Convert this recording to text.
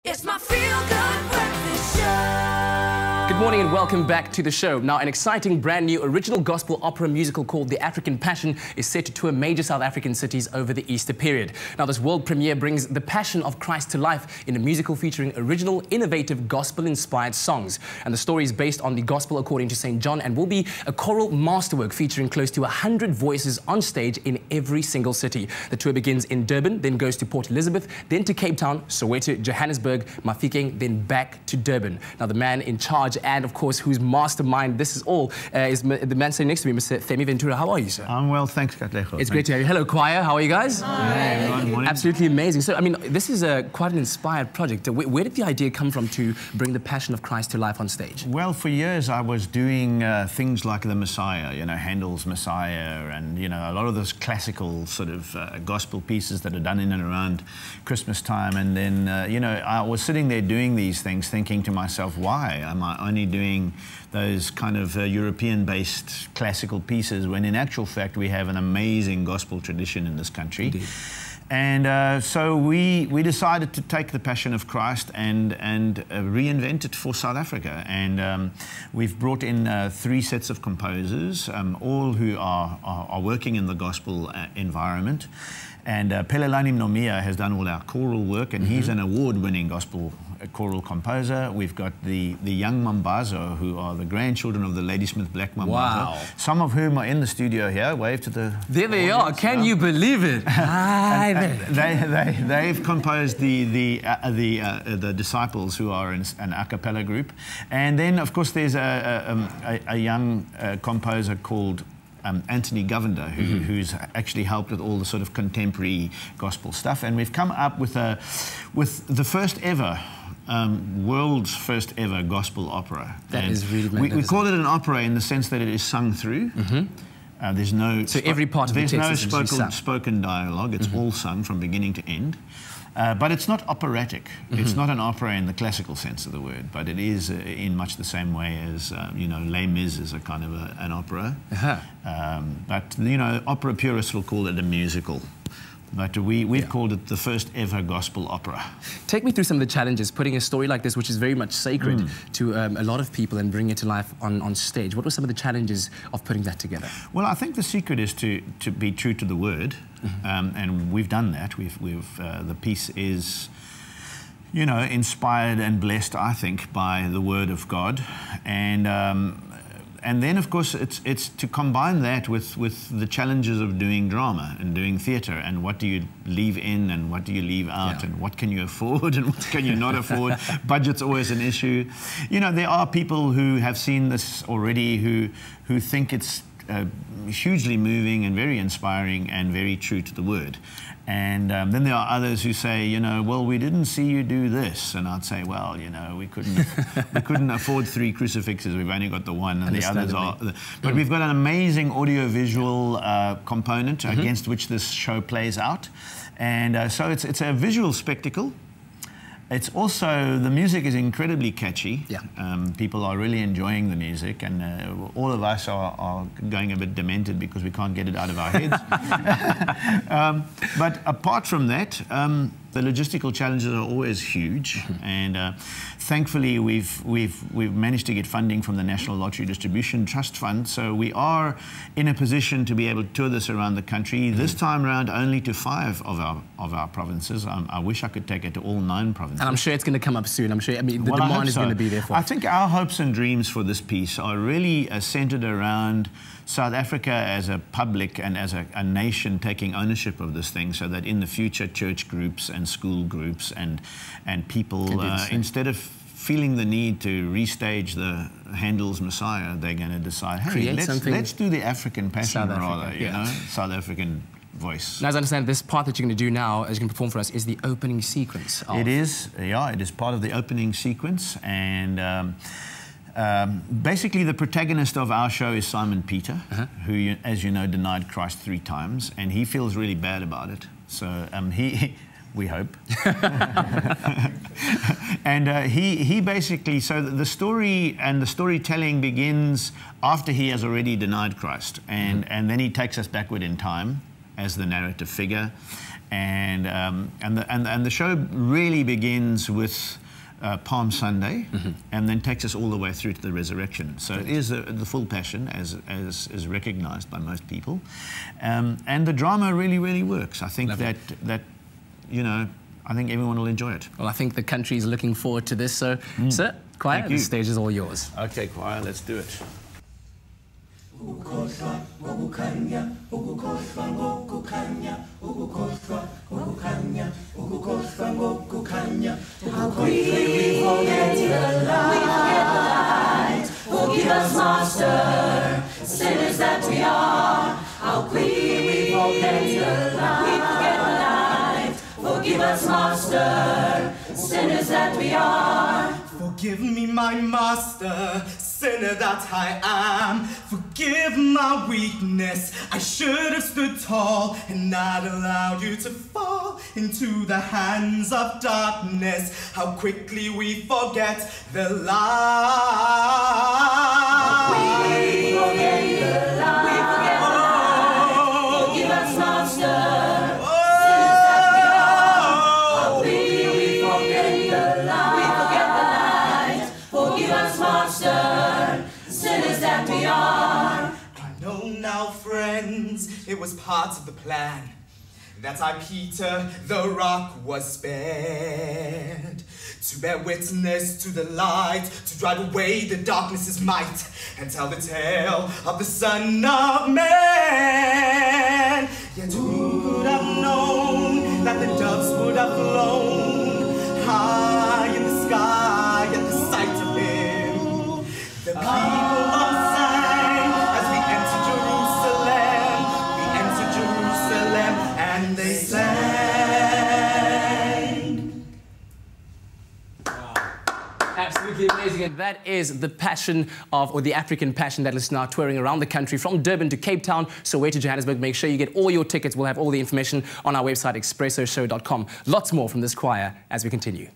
It's my feel-good breakfast show. Good morning and welcome back to the show. Now, an exciting brand new original gospel opera musical called The African Passion is set to tour major South African cities over the Easter period. Now, this world premiere brings the Passion of Christ to life in a musical featuring original, innovative, gospel-inspired songs. And the story is based on the Gospel according to St. John and will be a choral masterwork featuring close to 100 voices on stage in every single city. The tour begins in Durban, then goes to Port Elizabeth, then to Cape Town, Soweto, Johannesburg, Mafeking, then back to Durban. Now, the man in charge and, of course, whose mastermind this is all is the man sitting next to me, Mr. Femi Ventura. How are you, sir? I'm well, thanks, Katlejo. It's great to have you. Hello, choir. How are you guys? Hi. Absolutely amazing. So, I mean, this is quite an inspired project. Where did the idea come from to bring the Passion of Christ to life on stage? Well, for years I was doing things like the Messiah, you know, Handel's Messiah, and, you know, a lot of those classical sort of gospel pieces that are done in and around Christmas time. And then, you know, I was sitting there doing these things thinking to myself, why am I only doing those kind of European-based classical pieces when in actual fact we have an amazing gospel tradition in this country. Indeed. And so we decided to take the Passion of Christ and reinvent it for South Africa. And we've brought in 3 sets of composers, all who are working in the gospel environment. And Pelelani Mnomia has done all our choral work, and he's an award-winning gospel choral composer. We've got the young Mambazo, who are the grandchildren of the Ladysmith Black Mambazo. Wow. Some of whom are in the studio here. Wave to the There they are. Can you believe it? Hi there. They've composed the disciples, who are an a cappella group. And then, of course, there's a young composer called Anthony Govender, who's actually helped with all the sort of contemporary gospel stuff. And we've come up with the first ever, world's first ever gospel opera. That is really magnificent. We call it an opera in the sense that it is sung through. There's no so every part of the text is spoken dialogue. It's all sung from beginning to end. But it's not operatic. It's not an opera in the classical sense of the word, but it is in much the same way as, you know, Les Mis is a kind of an opera. But, you know, opera purists will call it a musical. But we've called it the first ever gospel opera. Take me through some of the challenges, putting a story like this, which is very much sacred to a lot of people, and bringing it to life on stage. What were some of the challenges of putting that together? Well, I think the secret is to be true to the word, and we've done that. The piece is, you know, inspired and blessed, I think, by the word of God, and then, of course, it's to combine that with the challenges of doing drama and doing theatre, and what do you leave in and what do you leave out, and what can you afford and what can you not afford. Budget's always an issue. You know, there are people who have seen this already who think it's hugely moving and very inspiring and very true to the word. And then there are others who say, you know, well, we didn't see you do this. And I'd say, well, you know, we couldn't afford 3 crucifixes. We've only got the one, and the others are. But we've got an amazing audiovisual component against which this show plays out. And so it's a visual spectacle. It's also, the music is incredibly catchy. People are really enjoying the music, and all of us are going a bit demented because we can't get it out of our heads. But apart from that, the logistical challenges are always huge, and thankfully we've managed to get funding from the National Lottery Distribution Trust Fund, so we are in a position to be able to tour this around the country. This time around, only to 5 of our provinces. I wish I could take it to all 9 provinces. And I'm sure it's going to come up soon. I'm sure. I mean, the demand is going to be there for it. I think our hopes and dreams for this piece are really centred around South Africa as a public and as a nation taking ownership of this thing, so that in the future church groups and school groups and people, instead of feeling the need to restage the Handel's Messiah, they're going to decide, hey, let's do the African Passion rather, you know, South African voice. Now, as I understand, this part that you're going to do now, as you're going to perform for us, is the opening sequence. It is, it is part of the opening sequence, and basically the protagonist of our show is Simon Peter, who, as you know, denied Christ 3 times, and he feels really bad about it. So we hope. And he basically, so the story and the storytelling begins after he has already denied Christ, and then he takes us backward in time as the narrative figure. And the show really begins with Palm Sunday, and then takes us all the way through to the resurrection. So it is the full passion, as is recognised by most people, and the drama really works. I think that you know, I think everyone will enjoy it. Well, I think the country is looking forward to this. So, sir, choir, the stage is all yours. Okay, choir, let's do it. How quickly we forget the light. Forgive us, Master, sinners that we are. How quickly we forget the light. Forgive us, Master, sinners that we are. Forgive me, my Master, sinner that I am. Forgive my weakness, I should have stood tall and not allowed you to fall into the hands of darkness. How quickly we forget the light. How quickly we forget the light. We forget the light. Forgive us, Master, sinners that we are. How quickly we forget the light. We forget the light. Forgive us, Master, sinners that we are. I know now, friends, it was part of the plan that I, Peter, the rock, was spared, to bear witness to the light, to drive away the darkness's might, and tell the tale of the Son of Man. Yet who could have known that the doves would have flown high in the sky at the sight of him? The people all sang as we entered Jerusalem, and they sang. Absolutely amazing. And that is the passion of, or the African passion, that is now touring around the country from Durban to Cape Town, Soweto, Johannesburg. Make sure you get all your tickets. We'll have all the information on our website, expressoshow.com. Lots more from this choir as we continue.